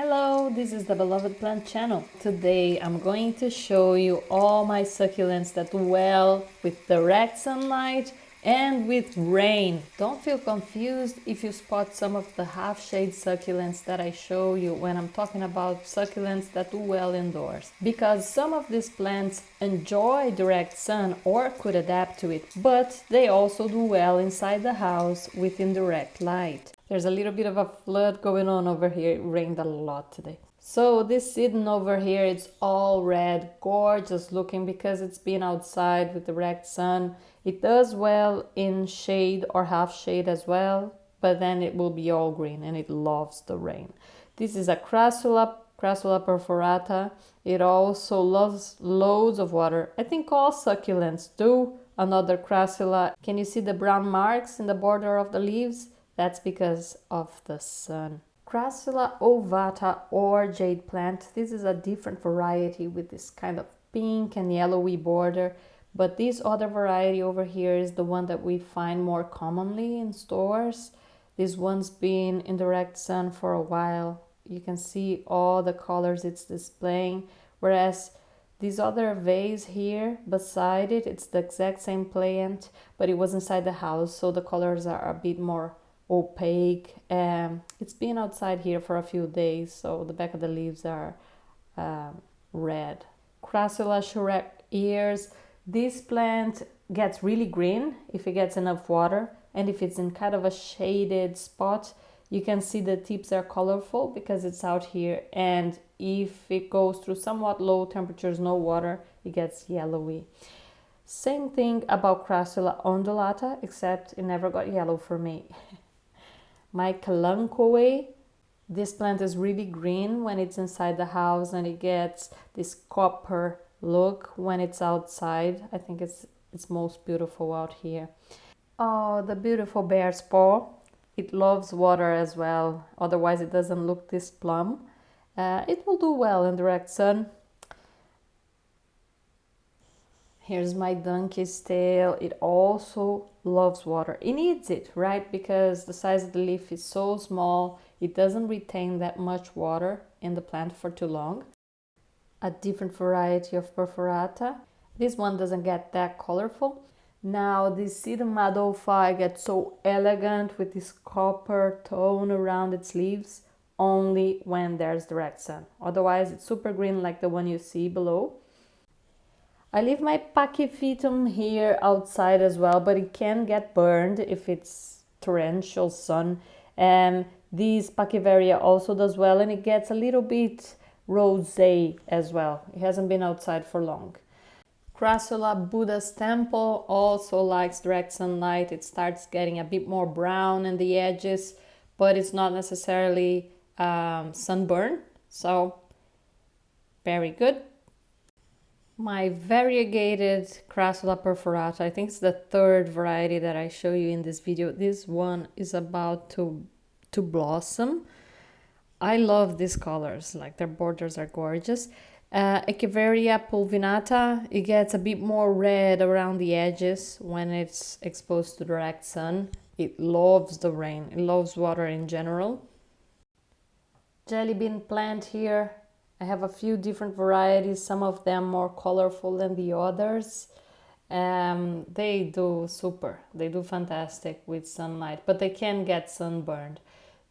Hello, this is the Beloved Plant channel. Today I'm going to show you all my succulents that do well with direct sunlight and with rain. Don't feel confused if you spot some of the half-shade succulents that I show you when I'm talking about succulents that do well indoors. Because some of these plants enjoy direct sun or could adapt to it, but they also do well inside the house with indirect light. There's a little bit of a flood going on over here. It rained a lot today. So this Sedum over here, it's all red, gorgeous looking because it's been outside with direct sun. It does well in shade or half shade as well, but then it will be all green and it loves the rain. This is a Crassula Perforata. It also loves loads of water. I think all succulents do. Another Crassula. Can you see the brown marks in the border of the leaves? That's because of the sun. Crassula Ovata or jade plant. This is a different variety with this kind of pink and yellowy border. But this other variety over here is the one that we find more commonly in stores. This one's been in direct sun for a while. You can see all the colors it's displaying. Whereas this other vase here beside it, it's the exact same plant, but it was inside the house, so the colors are a bit more opaque. It's been outside here for a few days, so the back of the leaves are red. Crassula Scheideckeri. This plant gets really green if it gets enough water, and if it's in kind of a shaded spot, you can see the tips are colorful because it's out here, and if it goes through somewhat low temperatures, no water, it gets yellowy. Same thing about Crassula Undulata, except it never got yellow for me. My Kalanchoe, this plant is really green when it's inside the house, and it gets this copper look when it's outside. I think it's most beautiful out here. Oh, the beautiful bear's paw. It loves water as well, otherwise it doesn't look this plump. It will do well in direct sun. Here's my donkey's tail. It also loves water. It needs it, right? Because the size of the leaf is so small, it doesn't retain that much water in the plant for too long. A different variety of Perforata. This one doesn't get that colorful. Now this Sedum Adolphii gets so elegant with this copper tone around its leaves only when there's direct sun. Otherwise it's super green like the one you see below. I leave my Pachyphytum here outside as well, but it can get burned if it's torrential sun. This Pachyveria also does well, and it gets a little bit rosé as well. It hasn't been outside for long. Crassula Buda's Templo also likes direct sunlight. It starts getting a bit more brown in the edges, but it's not necessarily sunburn, so very good. My variegated Crassula Perforata, I think it's the third variety that I show you in this video. This one is about to blossom. I love these colors, like their borders are gorgeous. Echeveria Pulvinata, it gets a bit more red around the edges when it's exposed to direct sun. It loves the rain, it loves water in general. Jelly bean plant here. I have a few different varieties, some of them more colorful than the others. They do super, they do fantastic with sunlight, but they can get sunburned.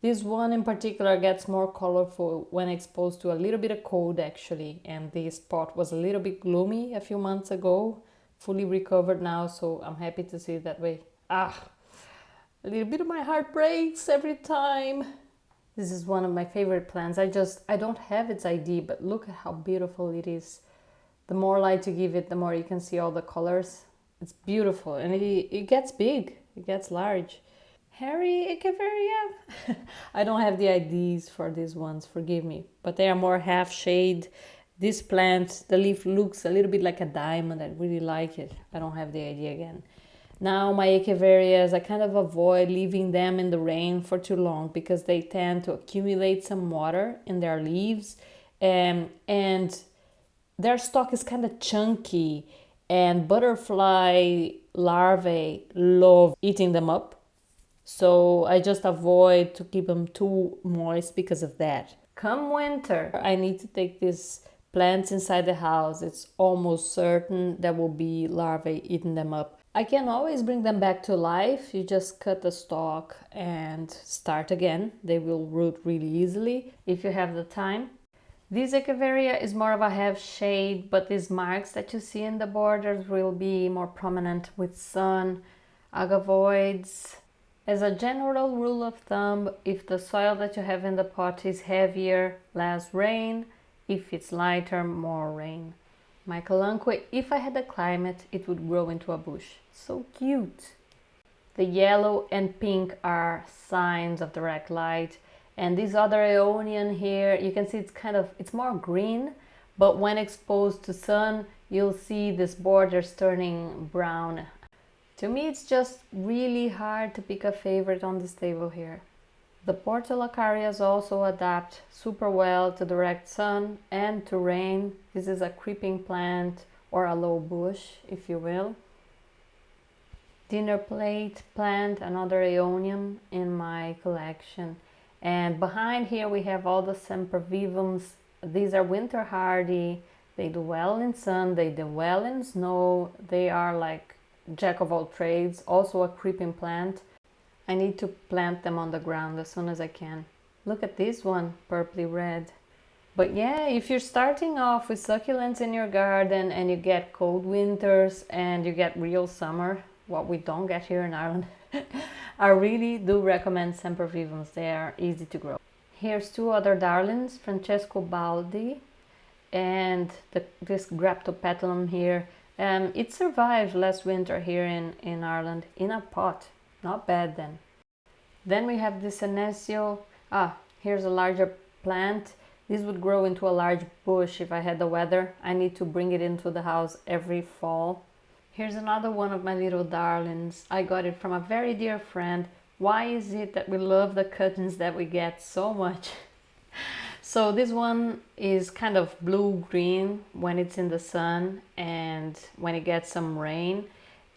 This one in particular gets more colorful when exposed to a little bit of cold actually, and this spot was a little bit gloomy a few months ago, fully recovered now, so I'm happy to see it that way. A little bit of my heart breaks every time. This is one of my favorite plants. I don't have its ID, but look at how beautiful it is. The more light you give it, the more you can see all the colors. It's beautiful, and it gets big, it gets large. Hairy Echeveria. I don't have the IDs for these ones, forgive me, but they are more half shade. This plant, the leaf looks a little bit like a diamond. I really like it. I don't have the ID again. Now my Echeverias, I kind of avoid leaving them in the rain for too long because they tend to accumulate some water in their leaves, and their stalk is kind of chunky, and butterfly larvae love eating them up. So I just avoid to keep them too moist because of that. come winter, I need to take these plants inside the house. It's almost certain there will be larvae eating them up. I can always bring them back to life. You just cut the stalk and start again. They will root really easily if you have the time. This Echeveria is more of a half shade, but these marks that you see in the borders will be more prominent with sun. Agavoides. As a general rule of thumb, if the soil that you have in the pot is heavier, less rain. If it's lighter, more rain. My Kalanchoe, if I had a climate, it would grow into a bush. So cute! The yellow and pink are signs of direct light. And this other Aeonian here, you can see it's more green, but when exposed to sun, you'll see these borders turning brown. To me, it's just really hard to pick a favorite on this table here. The Portulacarias also adapt super well to direct sun and to rain. This is a creeping plant or a low bush, if you will. Dinner plate plant, another Aeonium in my collection. And behind here we have all the sempervivums. These are winter hardy. They do well in sun, they do well in snow. They are like jack of all trades, also a creeping plant. I need to plant them on the ground as soon as I can. Look at this one, purpley red. But yeah, if you're starting off with succulents in your garden and you get cold winters and you get real summer, what we don't get here in Ireland, I really do recommend sempervivums. They are easy to grow. Here's two other darlings, Francesco Baldi and this Graptopetalum here. It survived last winter here in Ireland in a pot. Not bad then. Then we have this Senecio. Here's a larger plant. This would grow into a large bush if I had the weather. I need to bring it into the house every fall. Here's another one of my little darlings. I got it from a very dear friend. Why is it that we love the cuttings that we get so much? So this one is kind of blue-green when it's in the sun and when it gets some rain.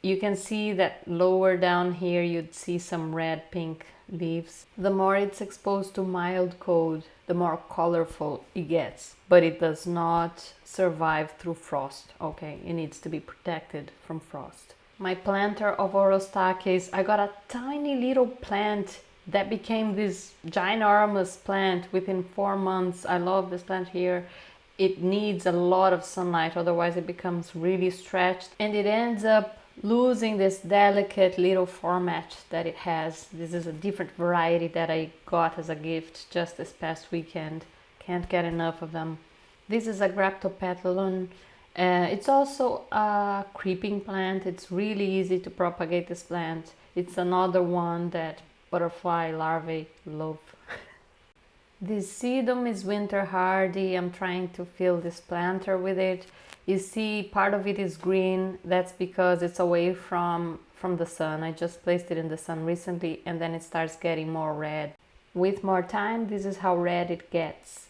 You can see that lower down here you'd see some red-pink leaves. The more it's exposed to mild cold, the more colorful it gets, but it does not survive through frost. Okay, it needs to be protected from frost. My planter of Orostachys, I got a tiny little plant that became this ginormous plant within 4 months. I love this plant here. It needs a lot of sunlight, otherwise it becomes really stretched and it ends up losing this delicate little format that it has. This is a different variety that I got as a gift just this past weekend. Can't get enough of them. This is a Graptopetalum. It's also a creeping plant. It's really easy to propagate this plant. It's another one that butterfly larvae love. This Sedum is winter hardy. I'm trying to fill this planter with it. You see part of it is green. That's because it's away from the sun. I just placed it in the sun recently and then it starts getting more red. With more time, this is how red it gets.